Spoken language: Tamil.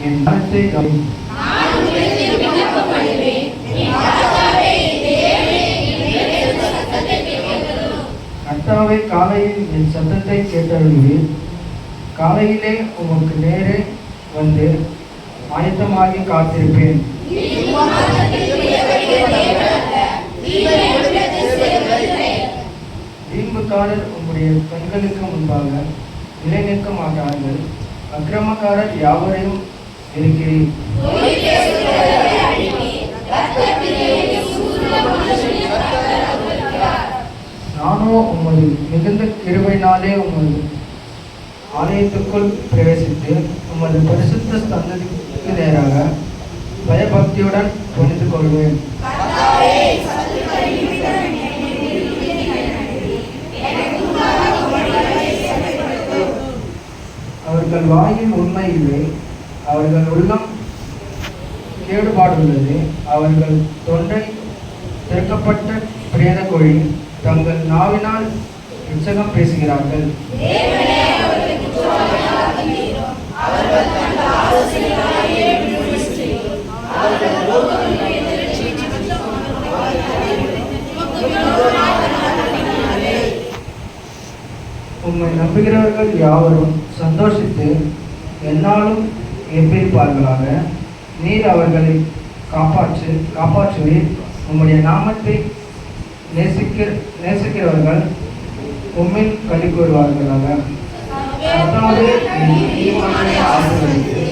என் மனத்தை கர்த்தாவே, காலையில் என் சத்தத்தை கேட்டருளுவீர். காலையிலே உமக்கு நேரே வந்து ஆயத்தமாகி காத்திருப்பேன். வீம்புக்காரர் உம்முடைய கண்களுக்கு முன்பாக நிலை நிற்க மாட்டார்கள். அக்கிரமக்காரர் யாவரையும் இருக்கிறீர். நானோ உமது மிகுந்த கிருபையினாலே உமது ஆலயத்துக்குள் பிரவேசித்து உமது பரிசுத்த ஸ்தலத்திற்கு நேராக பயபக்தியுடன் பணிந்து கொள்வேன். அவர்கள் வாயில் உண்மை இல்லை, அவர்கள் உள்ளம் கேடுபாடுள்ளது. அவர்கள் தொண்டை திறக்கப்பட்ட பிரேத கோழி, தங்கள் நாவினால் இச்சகம் பேசுகிறார்கள். உம்மை நம்புகிறவர்கள் யாவரும் சந்தோஷித்து எந்நாளும் எம்பிருப்பார்களாக. நீர் அவர்களை காப்பாற்றுவீர். உம்முடைய நாமத்தை நேசிக்கிறவர்கள் உம்மில் களி கூறுவார்களாக. கர்த்தாவே, ஆசீர்வதித்து